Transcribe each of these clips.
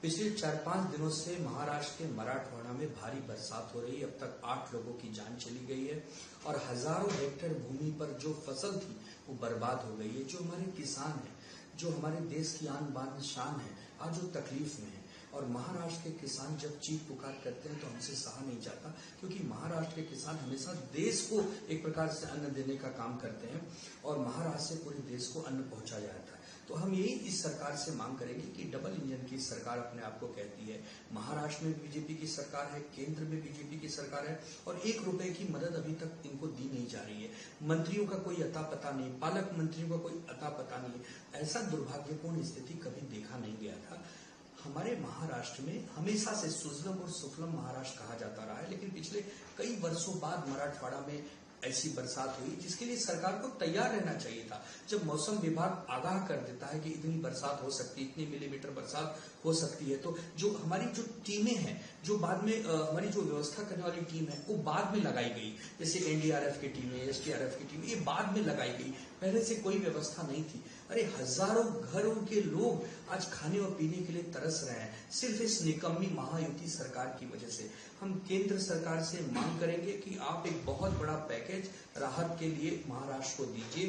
पिछले 4-5 दिनों से महाराष्ट्र के मराठवाड़ा में भारी बरसात हो रही है। अब तक 8 लोगों की जान चली गई है और हजारों हेक्टेयर भूमि पर जो फसल थी वो बर्बाद हो गई है। जो हमारे किसान हैं, जो हमारे देश की आन बान शान है, आज वो तकलीफ में है। और महाराष्ट्र के किसान जब चीख पुकार करते हैं तो हमसे सहा नहीं जाता, क्योंकि महाराष्ट्र के किसान हमेशा देश को एक प्रकार से अन्न देने का काम करते हैं और महाराष्ट्र से पूरे देश को अन्न पहुंचाया जाता है। तो हम यही इस सरकार से मांग करेंगे कि डबल इंजन की सरकार अपने आप को कहती है। महाराष्ट्र में बीजेपी की सरकार है, केंद्र में बीजेपी की सरकार है और 1 रुपए की मदद अभी तक इनको दी नहीं जा रही है। मंत्रियों का कोई अता पता नहीं, पालक मंत्रियों का कोई अता पता नहीं। ऐसा दुर्भाग्यपूर्ण स्थिति कभी देखा नहीं गया था। हमारे महाराष्ट्र में हमेशा से सुजलम और सुफलम महाराष्ट्र कहा जाता रहा है, लेकिन पिछले कई वर्षों बाद मराठवाड़ा में ऐसी बरसात हुई जिसके लिए सरकार को तैयार रहना चाहिए था। जब मौसम विभाग आगाह कर देता है कि इतनी बरसात हो सकती है, इतनी मिलीमीटर बरसात हो सकती है, तो जो हमारी जो टीमें हैं, जो बाद में हमारी जो व्यवस्था करने वाली टीम है वो बाद में लगाई गई, जैसे एनडीआरएफ की टीमें, एसडीआरएफ की टीमें, ये बाद में लगाई गई। पहले से कोई व्यवस्था नहीं थी। अरे हजारों घरों के लोग आज खाने और पीने के लिए तरस रहे हैं, सिर्फ इस निकम्मी महायुति सरकार की वजह से। हम केंद्र सरकार से मांग करेंगे कि आप एक बहुत बड़ा पैकेज राहत के लिए महाराष्ट्र को दीजिए,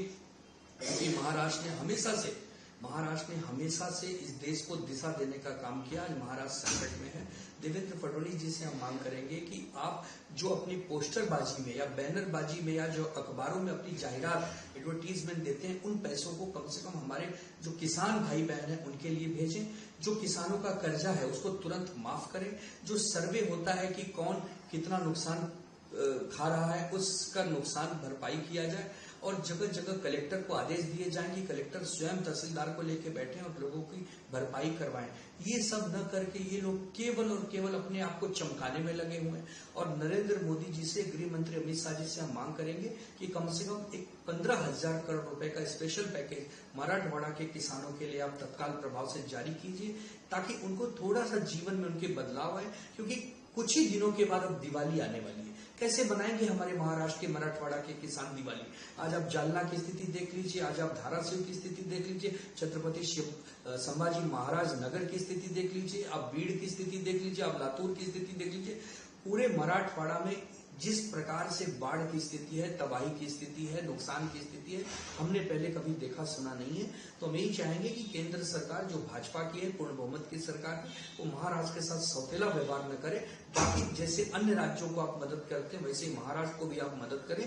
क्योंकि महाराष्ट्र ने हमेशा से इस देश को दिशा देने का काम किया। आज महाराष्ट्र संकट में है। देवेंद्र फडणवीस जी से हम मांग करेंगे कि आप जो अपनी पोस्टरबाजी में या बैनरबाजी में या जो अखबारों में अपनी जाहिरात एडवर्टीजमेंट देते हैं, उन पैसों को कम से कम हमारे जो किसान भाई बहन हैं उनके लिए भेजें। जो किसानों का कर्जा है उसको तुरंत माफ करें। जो सर्वे होता है कि कौन कितना नुकसान खा रहा है, उसका नुकसान भरपाई किया जाए और जगह जगह कलेक्टर को आदेश दिए जाएं कि कलेक्टर स्वयं तहसीलदार को लेकर बैठे और लोगों की भरपाई करवाएं। ये सब न करके ये लोग केवल और केवल अपने आप को चमकाने में लगे हुए हैं। और नरेंद्र मोदी जी से, गृह मंत्री अमित शाह जी से हम मांग करेंगे कि कम से कम एक 15,000 करोड़ रुपए का स्पेशल पैकेज मराठवाड़ा के किसानों के लिए आप तत्काल प्रभाव से जारी कीजिए, ताकि उनको थोड़ा सा जीवन में उनके बदलाव आए। क्योंकि कुछ ही दिनों के बाद अब दिवाली आने वाली है। कैसे बनाएंगे हमारे महाराष्ट्र के मराठवाड़ा के किसान दिवाली? आज आप जालना की स्थिति देख लीजिए, आज आप धाराशिव की स्थिति देख लीजिए, छत्रपति संभाजी महाराज नगर की स्थिति देख लीजिए, आप बीड़ की स्थिति देख लीजिए, आप लातूर की स्थिति देख लीजिए। पूरे मराठवाड़ा में जिस प्रकार से बाढ़ की स्थिति है, तबाही की स्थिति है, नुकसान की स्थिति है, हमने पहले कभी देखा सुना नहीं है। तो हम यही चाहेंगे कि केंद्र सरकार जो भाजपा की है, पूर्ण बहुमत की सरकार है, वो महाराष्ट्र के साथ सौतेला व्यवहार न करे। बाकी जैसे अन्य राज्यों को आप मदद करते हैं वैसे महाराष्ट्र को भी आप मदद करें।